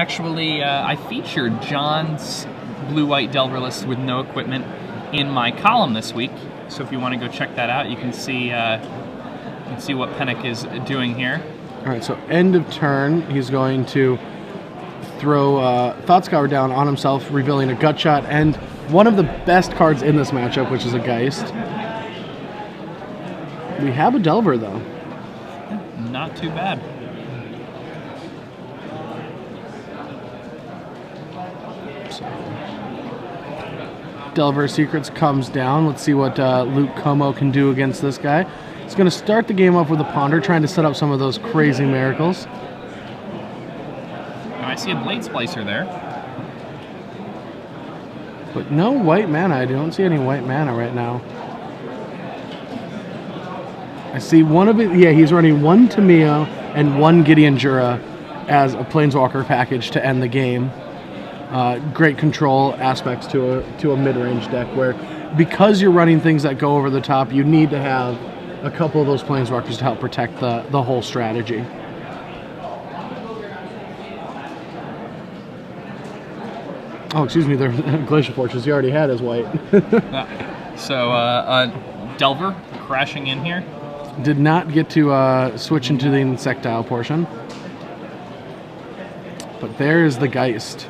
Actually, I featured John's blue-white Delver list with no equipment in my column this week. So if you want to go check that out, you can see what Penick is doing here. All right, so end of turn, he's going to throw Thought Scour down on himself, revealing a Gut Shot and one of the best cards in this matchup, which is a Geist. We have a Delver, though. Not too bad. Delver Secrets comes down. Let's see what Luke Comeau can do against this guy. He's going to start the game off with a Ponder, trying to set up some of those crazy miracles. I see a Blade Splicer there. But no white mana. I don't see any white mana right now. I see one of it. Yeah, he's running one Comeau and one Gideon Jura as a Planeswalker package to end the game. Great control aspects to a mid-range deck where, because you're running things that go over the top, you need to have a couple of those Planeswalkers to help protect the whole strategy. Oh, excuse me, they're Glacial Fortress. He already had his white. Delver crashing in here. Did not get to switch into the Insectile portion. But there's the Geist.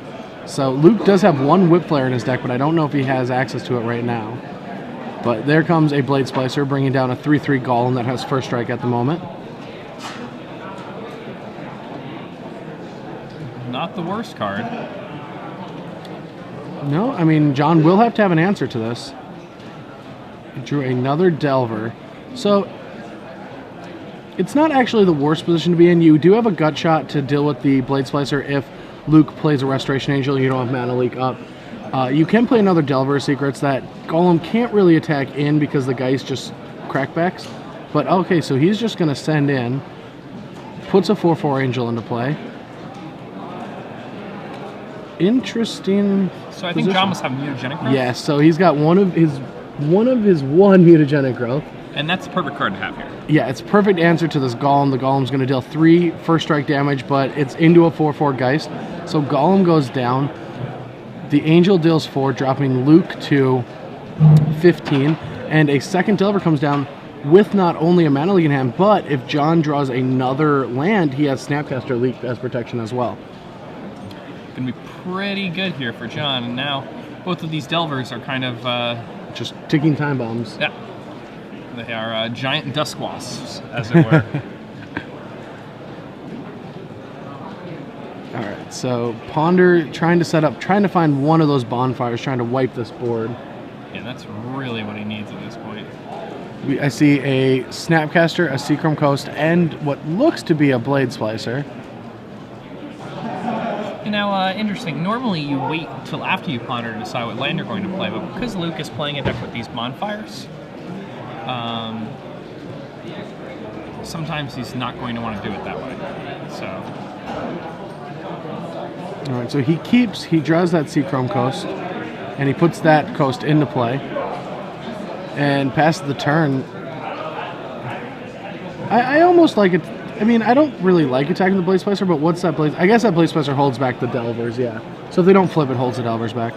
So Luke does have one Whip Flare in his deck, but I don't know if he has access to it right now. But there comes a Blade Splicer, bringing down a 3/3 Golem that has first strike at the moment. Not the worst card. No, I mean, John will have to have an answer to this. He drew another Delver. So it's not actually the worst position to be in. You do have a Gut Shot to deal with the Blade Splicer if Luke plays a Restoration Angel and you don't have Mana Leak up. You can play another Delver Secrets that Golem can't really attack in because the Geist just crackbacks. But okay, so he's just going to send in, puts a 4/4 Angel into play. Interesting. So I think position. John must have Mutagenic Growth. Yes, so he's got one of his one Mutagenic Growth. And that's the perfect card to have here. Yeah, it's a perfect answer to this Golem. The Golem's going to deal 3 first strike damage, but it's into a 4/4 Geist. So Golem goes down. The Angel deals 4, dropping Luke to 15. And a second Delver comes down with not only a Mana Leak in hand, but if John draws another land, he has Snapcaster Leak as protection as well. Going to be pretty good here for John. And now both of these Delvers are kind of... just ticking time bombs. Yeah. They are giant dusk wasps, as it were. All right, so Ponder trying to find one of those bonfires, trying to wipe this board. Yeah, that's really what he needs at this point. I see a Snapcaster, a Seachrome Coast, and what looks to be a Blade Splicer. You know, interesting. Normally you wait till after you ponder to decide what land you're going to play, but because Luke is playing a deck with these bonfires, sometimes he's not going to want to do it that way. So. All right, so he draws that Seachrome Coast, and he puts that coast into play, and passes the turn. I almost like it. I mean, I don't really like attacking the Blade Splicer, but what's that Blade? I guess that Blade Splicer holds back the Delvers, yeah. So if they don't flip, it holds the Delvers back.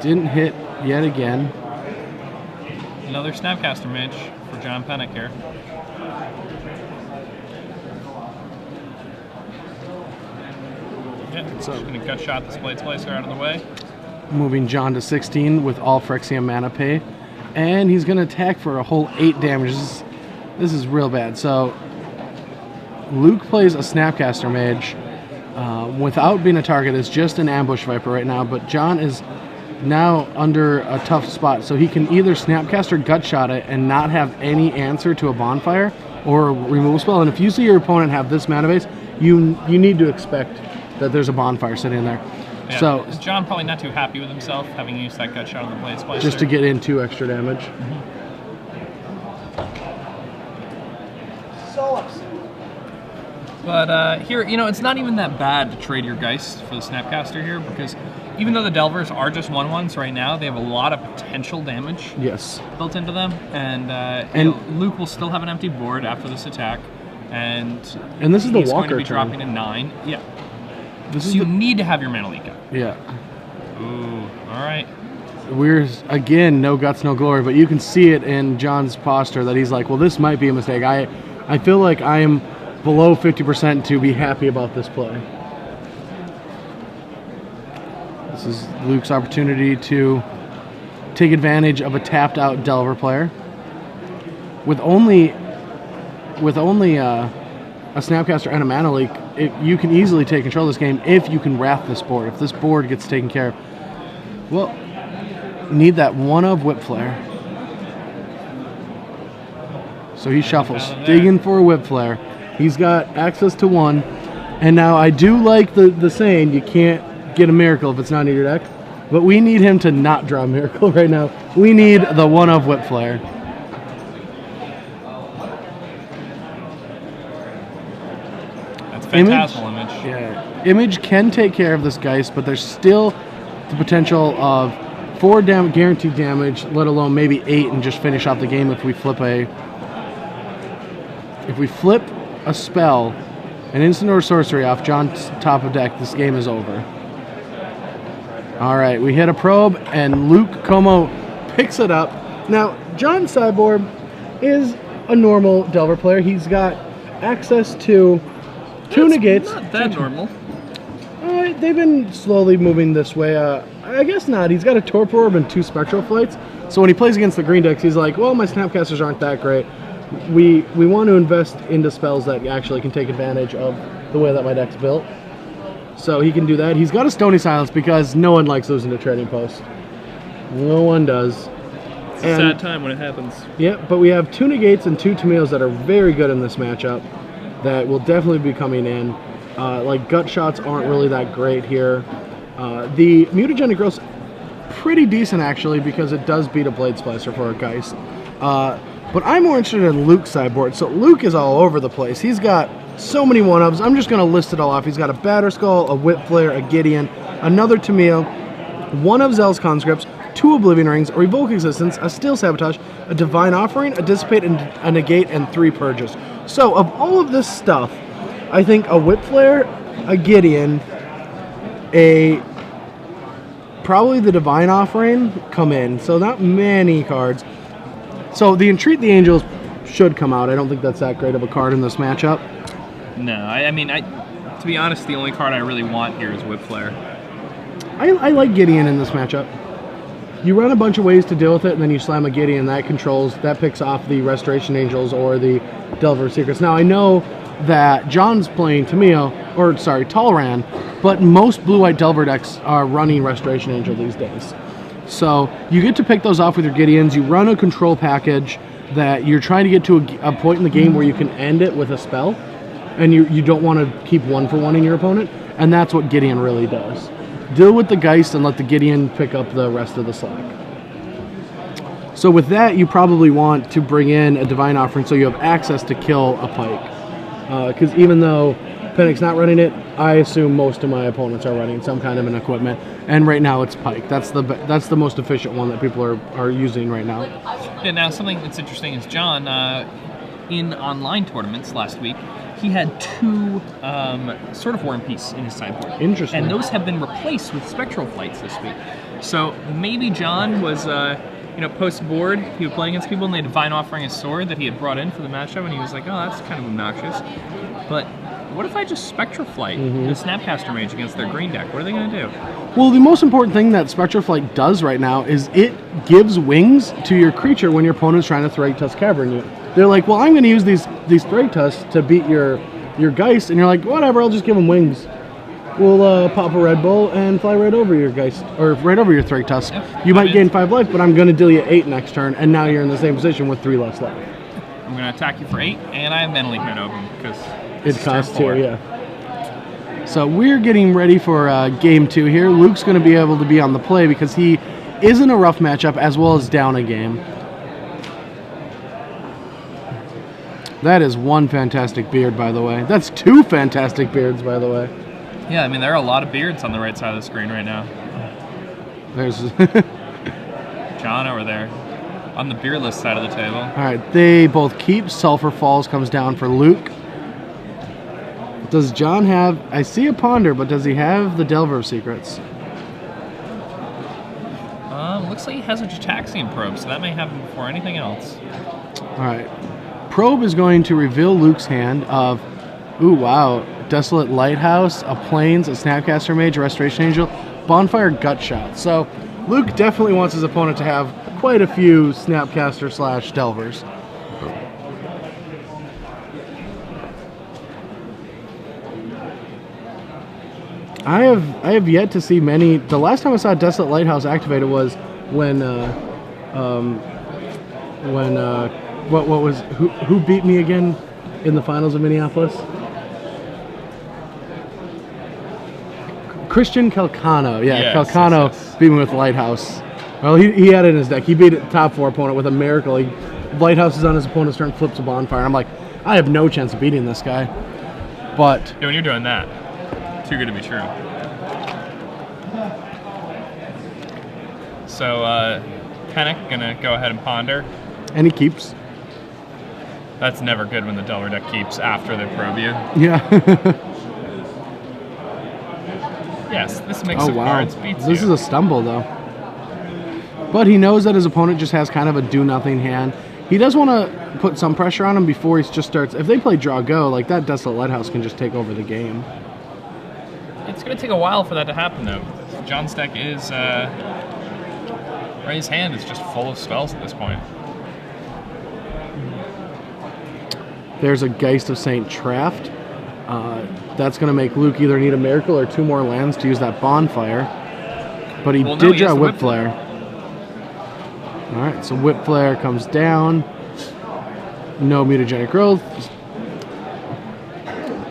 Didn't hit yet again. Another Snapcaster Mage for John Penick here. Yeah, so going to Gut Shot this Blade Splicer out of the way. Moving John to 16 with all Phyrexian mana pay. And he's going to attack for a whole 8 damage. This is real bad. So Luke plays a Snapcaster Mage without being a target. It's just an Ambush Viper right now. But John is now under a tough spot. So he can either Snapcaster Gut Shot it and not have any answer to a bonfire, or remove a spell. And if you see your opponent have this mana base, you need to expect that there's a bonfire sitting there. Yeah. So is John probably not too happy with himself, having used that Gut Shot on the Blade Splicer? Just to get in 2 extra damage. Mm-hmm. But here, you know, it's not even that bad to trade your Geist for the Snapcaster here, because even though the Delvers are just 1/1s right now, they have a lot of potential damage built into them, and you know, Luke will still have an empty board after this attack. And this is the he's Walker going to be turn. dropping a 9. Yeah. This So is you need to have your Mana Leak up. Yeah. Ooh, all right. We're, again, no guts, no glory, but you can see it in John's posture that he's like, well, this might be a mistake. I feel like I am below 50% to be happy about this play. This is Luke's opportunity to take advantage of a tapped out Delver player. With only a Snapcaster and a Mana Leak, you can easily take control of this game if you can wrath this board. If this board gets taken care of, well, you need that one of Whip Flare. So he shuffles, digging for a Whip Flare. He's got access to 1, and now I do like the saying, you can't get a miracle if it's not in your deck, but we need him to not draw a miracle right now. We need the one of Whip Flare. Phantasmal Image. Yeah, Image can take care of this Geist, but there's still the potential of 4 guaranteed damage, let alone maybe 8, and just finish off the game if we flip a spell, an instant or sorcery off John's top of deck. This game is over. All right, we hit a probe, and Luke Comeau picks it up. Now, John's sideboard is a normal Delver player. He's got access to 2 negates. Not that normal. They've been slowly moving this way. I guess not. He's got a Torpor Orb and 2 Spectral Flights. So when he plays against the green decks, he's like, well, my Snapcasters aren't that great. We want to invest into spells that actually can take advantage of the way that my deck's built. So he can do that. He's got a Stony Silence because no one likes losing to Trading Post. No one does. It's a sad time when it happens. Yeah, but we have 2 negates and 2 Tomeos that are very good in this matchup that will definitely be coming in. Like gut shots aren't really that great here. The Mutagenic Growth's pretty decent actually because it does beat a Blade Splicer for a Geist. But I'm more interested in Luke's sideboard. So Luke is all over the place. He's got so many one-ofs. I'm just going to list it all off. He's got a Batterskull, a Whip Flare, a Gideon, another Tomeo, 1 of Zell's Conscripts, 2 Oblivion Rings, a Revoke Existence, a Steel Sabotage, a Divine Offering, a Dissipate, and a Negate, and 3 Purges. So of all of this stuff, I think a Whip Flare, a Gideon, probably the Divine Offering come in. So not many cards. So the Entreat the Angels should come out. I don't think that's that great of a card in this matchup. No, I mean, to be honest, the only card I really want here is Whip Flare. I like Gideon in this matchup. You run a bunch of ways to deal with it, and then you slam a Gideon. That picks off the Restoration Angels or the Delver Secrets. Now, I know that John's playing Talran, but most blue-white Delver decks are running Restoration Angel these days. So you get to pick those off with your Gideons. You run a control package that you're trying to get to a point in the game where you can end it with a spell, and you don't want to keep 1-for-1 in your opponent, and that's what Gideon really does. Deal with the Geist and let the Gideon pick up the rest of the slack. So with that, you probably want to bring in a Divine Offering so you have access to kill a Pike. Because even though Penick's not running it, I assume most of my opponents are running some kind of an equipment, and right now it's Pike. That's the most efficient one that people are using right now. Yeah, now something that's interesting is John, in online tournaments last week, he had 2 Sword of War and Peace in his sideboard. Interesting. And those have been replaced with Spectral Flights this week. So maybe John was, post-board, he would play against people and they had Divine Offering a sword that he had brought in for the matchup, and he was like, oh, that's kind of obnoxious. But what if I just Spectral Flight the Snapcaster Mage against their green deck? What are they going to do? Well, the most important thing that Spectral Flight does right now is it gives wings to your creature when your opponent's trying to Thragtusk Cavern you. They're like, well, I'm going to use these Thragtusks to beat your Geist, and you're like, whatever, I'll just give them wings. We'll pop a Red Bull and fly right over your Geist, or right over your Thragtusk. Yep. You might gain 5 life, but I'm going to deal you 8 next turn, and now you're in the same position with 3 less life. I'm going to attack you for 8, and I have Mana Leak Mid open, because it costs 2, yeah. So we're getting ready for game 2 here. Luke's going to be able to be on the play because he is in a rough matchup as well as down a game. That is 1 fantastic beard, by the way. That's 2 fantastic beards, by the way. Yeah, I mean, there are a lot of beards on the right side of the screen right now. There's John over there on the beardless side of the table. All right, they both keep. Sulfur Falls comes down for Luke. Does John have... I see a Ponder, but does he have the Delver of Secrets? Looks like he has a Gitaxian Probe, so that may happen before anything else. Alright. Probe is going to reveal Luke's hand of... Ooh, wow. Desolate Lighthouse, a Plains, a Snapcaster Mage, a Restoration Angel, Bonfire, Gutshot. So, Luke definitely wants his opponent to have quite a few Snapcaster / Delvers. I have yet to see many. The last time I saw Desolate Lighthouse activated was when what was who beat me again in the finals of Minneapolis? Christian Calcano. Yeah, Calcano beat me with Lighthouse. Well, he had it in his deck. He beat a top 4 opponent with a miracle. Lighthouse is on his opponent's turn, flips a Bonfire. And I'm like, I have no chance of beating this guy. But yeah, when you're doing that, too good to be true. So, Penick gonna go ahead and Ponder. And he keeps. That's never good when the Delver deck keeps after they probe you. Yeah. Yes, this makes it cards beats This is a stumble, though. But he knows that his opponent just has kind of a do-nothing hand. He does want to put some pressure on him before he just starts. If they play draw go, like that Desolate Lighthouse can just take over the game. It's going to take a while for that to happen, though. John's deck is... Ray's hand is just full of spells at this point. There's a Geist of St. Traft. That's going to make Luke either need a Miracle or 2 more lands to use that Bonfire. But he did draw Whip Flare. Alright, so Whip Flare comes down. No Mutagenic Growth.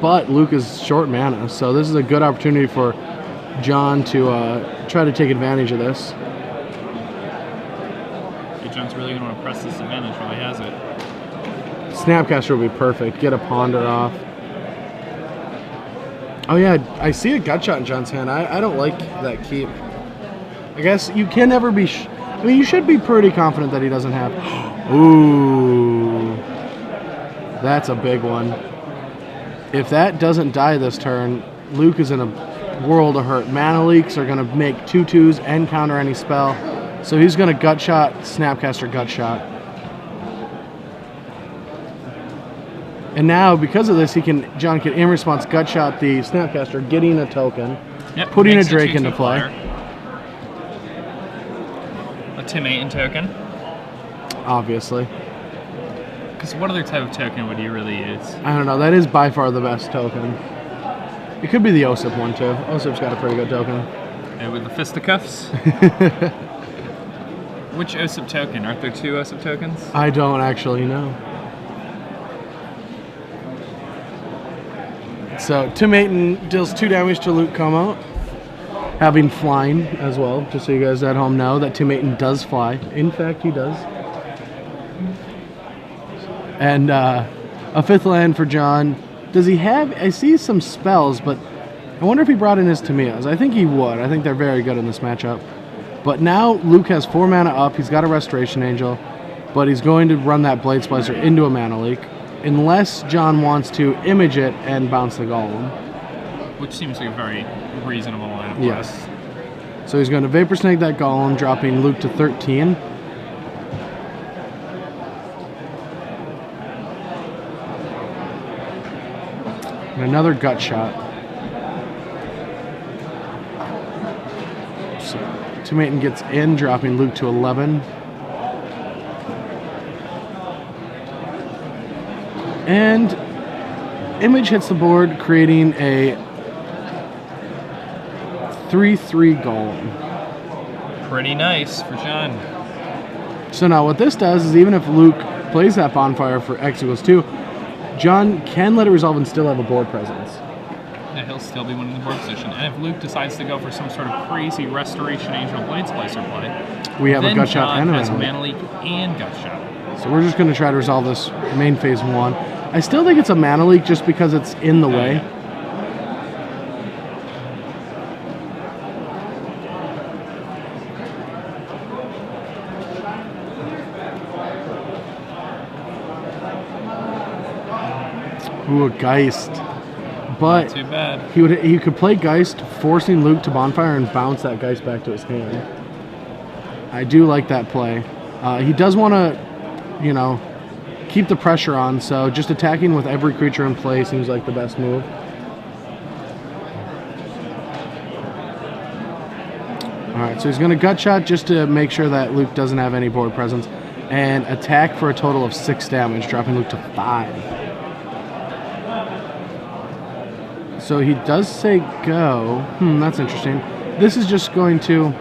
But Luke is short mana, so this is a good opportunity for John to try to take advantage of this. Okay, John's really going to want to press this advantage while he has it. Snapcaster would be perfect. Get a Ponder off. Oh yeah, I see a Gutshot in John's hand. I don't like that keep. I guess you can never be... I mean, you should be pretty confident that he doesn't have... Ooh. That's a big one. If that doesn't die this turn, Luke is in a world of hurt. Mana Leaks are going to make 2/2s and counter any spell. So he's going to Gutshot, Snapcaster, Gutshot. And now, because of this, John can, in response, Gutshot the Snapcaster, getting a token, putting a Drake into play. A Tim-8 token. Obviously. Because what other type of token would you really use? I don't know. That is by far the best token. It could be the Osip one, too. Osip's got a pretty good token. And with the Fisticuffs? Which Osip token? Aren't there 2 Osip tokens? I don't actually know. So, Tim-8 deals 2 damage to Luke Comeau, having flying as well, just so you guys at home know that Tim-8 does fly. In fact, he does. And a 5th land for John. Does he have... I see some spells, but I wonder if he brought in his Tamiya's. I think he would. I think they're very good in this matchup. But now Luke has 4 mana up. He's got a Restoration Angel, but he's going to run that Blade Splicer into a Mana Leak, unless John wants to image it and bounce the Golem. Which seems like a very reasonable line of play. Yes. So he's going to Vapor Snake that Golem, dropping Luke to 13. And another Gutshot. So Tim-8 gets in, dropping Luke to 11. And Image hits the board, creating a 3/3 Golem. Pretty nice for John. So now what this does is even if Luke plays that Bonfire for X equals 2, John can let it resolve and still have a board presence. Yeah, he'll still be winning the board position. And if Luke decides to go for some sort of crazy Restoration Angel Blade Splicer play, we have a Gutshot John and a has Mana Leak and Gutshot. So we're just going to try to resolve this main phase 1. I still think it's a Mana Leak just because it's in the way. Yeah. Ooh, a Geist. But not too bad. he could play Geist, forcing Luke to Bonfire and bounce that Geist back to his hand. I do like that play. He does want to, you know, keep the pressure on, so just attacking with every creature in play seems like the best move. Alright, so he's going to Gut Shot just to make sure that Luke doesn't have any board presence, and attack for a total of 6 damage, dropping Luke to 5. So he does say go. That's interesting. This is just going to...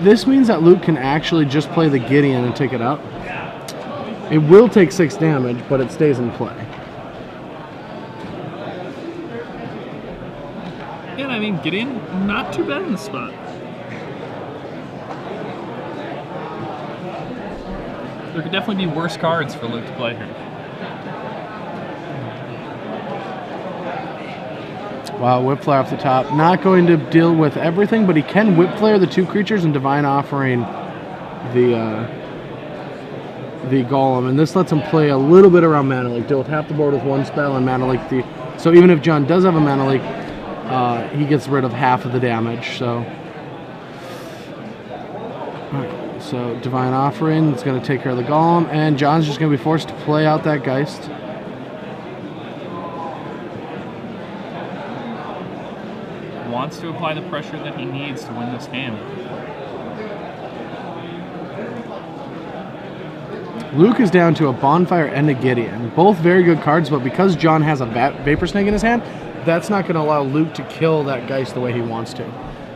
This means that Luke can actually just play the Gideon and take it out. It will take 6 damage, but it stays in play. Yeah, I mean, Gideon, not too bad in the spot. There could definitely be worse cards for Luke to play here. Wow, Whip Flare off the top. Not going to deal with everything, but he can Whip Flare the 2 creatures and Divine Offering the Golem. And this lets him play a little bit around Mana Leak. Deal with half the board with 1 spell and Mana Leak. So even if John does have a Mana Leak, he gets rid of half of the damage. So, alright, so Divine Offering is going to take care of the Golem. And John's just going to be forced to play out that Geist. Wants to apply the pressure that he needs to win this game. Luke is down to a Bonfire and a Gideon. Both very good cards, but because John has a Vapor Snake in his hand, that's not going to allow Luke to kill that Geist the way he wants to.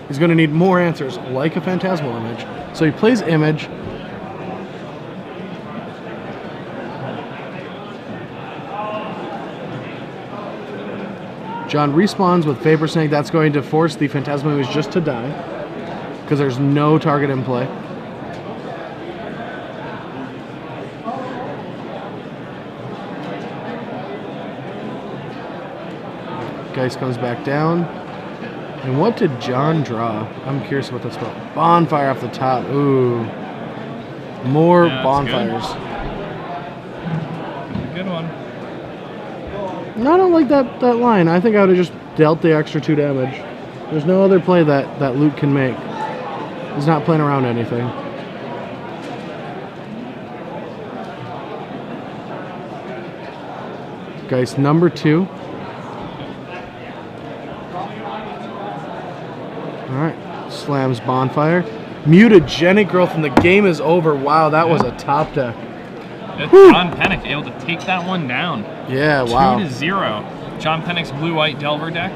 He's going to need more answers, like a Phantasmal Image. So he plays Image. John respawns with Vapor Snake. That's going to force the Phantasmal Image just to die, because there's no target in play. Geist comes back down. And what did John draw? I'm curious about this one. Bonfire off the top. Ooh. More bonfires. Good one. I don't like that line. I think I would have just dealt the extra 2 damage. There's no other play that Luke can make. He's not playing around anything. Geist number 2. Alright. Slams Bonfire. Mutagenic Growth and the game is over. Wow, that was a top deck. John Penick able to take that one down. Yeah, wow. 2-0. John Penick's blue-white Delver deck.